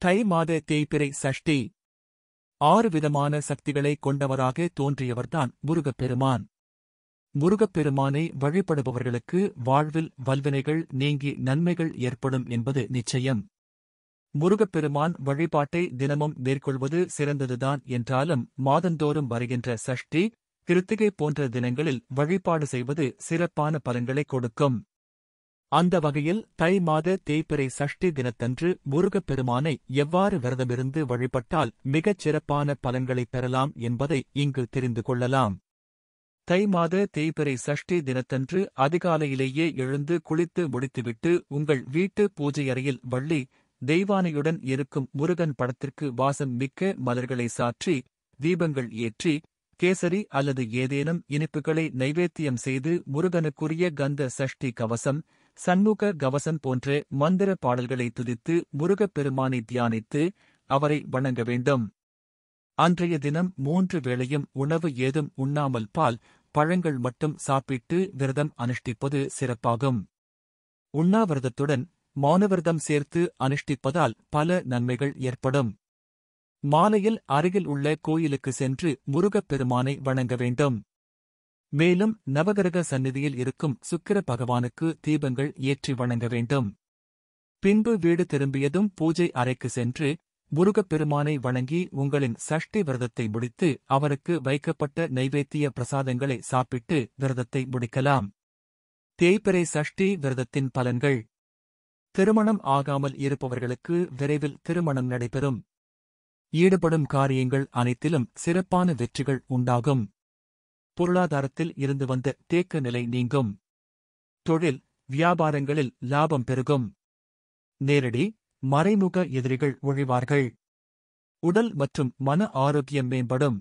தை மாத தேய்பிறை சஷ்டி 6 விதமான சக்திகளை கொண்டவராக தோன்றியவர்தான் முருகப்பெருமான். முருகப்பெருமானை வழிபடுபவர்களுக்கு வாழ்வில் வல்வினைகள் நீங்கி நன்மைகள் ஏற்படும் என்பது நிச்சயம். முருகப்பெருமான் வழிபாட்டை தினமும் மேற்கொள்வது சிறந்ததுதான் என்றாலும் மாதந்தோறும் வருகின்ற சஷ்டி, கிருத்திகை போன்ற தினங்களில் வழிபாடு செய்வது சிறப்பான பலன்களை கொடுக்கும். அந்த வகையில் தை மாத தேய்பிறை சஷ்டி தினத்தன்று முருகப்பெருமானை எவ்வாறு விரதமிருந்து வழிபட்டால் மிகச் சிறப்பான பலன்களைப் பெறலாம் என்பதை இங்கு தெரிந்து கொள்ளலாம். தை மாத தேய்பிறை சஷ்டி தினத்தன்று அதிகாலையிலேயே எழுந்து குளித்து முடித்துவிட்டு உங்கள் வீட்டு பூஜையறையில் வள்ளி தெய்வானையுடன் இருக்கும் முருகன் படத்திற்கு வாசம் மிக்க மலர்களை சாற்றி, தீபங்கள் ஏற்றி, கேசரி அல்லது ஏதேனும் இனிப்புகளை நைவேத்தியம் செய்து முருகனுக்குரிய கந்த சஷ்டி கவசம், சண்முக கவசம் போன்ற மந்திர பாடல்களை துதித்து முருகப்பெருமானை தியானித்து அவரை வணங்க வேண்டும். அன்றைய தினம் 3 வேளையும் உணவு ஏதும் உண்ணாமல் பால், பழங்கள் மட்டும் சாப்பிட்டு விரதம் அனுஷ்டிப்பது சிறப்பாகும். உண்ணாவிரதத்துடன் மௌனவிரதம் சேர்த்து அனுஷ்டிப்பதால் பல நன்மைகள் ஏற்படும். மாலையில் அருகில் உள்ள கோயிலுக்கு சென்று முருகப்பெருமானை வணங்க வேண்டும். மேலும் நவகிரக சந்நிதியில் இருக்கும் சுக்கிர பகவானுக்கு தீபங்கள் ஏற்றி வணங்க வேண்டும். பின்பு வீடு திரும்பியதும் பூஜை அறைக்கு சென்று முருகப்பெருமானை வணங்கி உங்களின் சஷ்டி விரதத்தை முடித்து அவருக்கு வைக்கப்பட்ட நைவேத்திய பிரசாதங்களை சாப்பிட்டு விரதத்தை முடிக்கலாம். தேய்பிறை சஷ்டி விரதத்தின் பலன்கள். திருமணம் ஆகாமல் இருப்பவர்களுக்கு விரைவில் திருமணம் நடைபெறும். ஈடுபடும் காரியங்கள் அனைத்திலும் சிறப்பான வெற்றிகள் உண்டாகும். பொருளாதாரத்தில் இருந்து வந்த தேக்க நிலை நீங்கும். தொழில், வியாபாரங்களில் லாபம் பெருகும். நேரடி, மறைமுக எதிரிகள் ஒழிவார்கள். உடல் மற்றும் மன ஆரோக்கியம் மேம்படும்.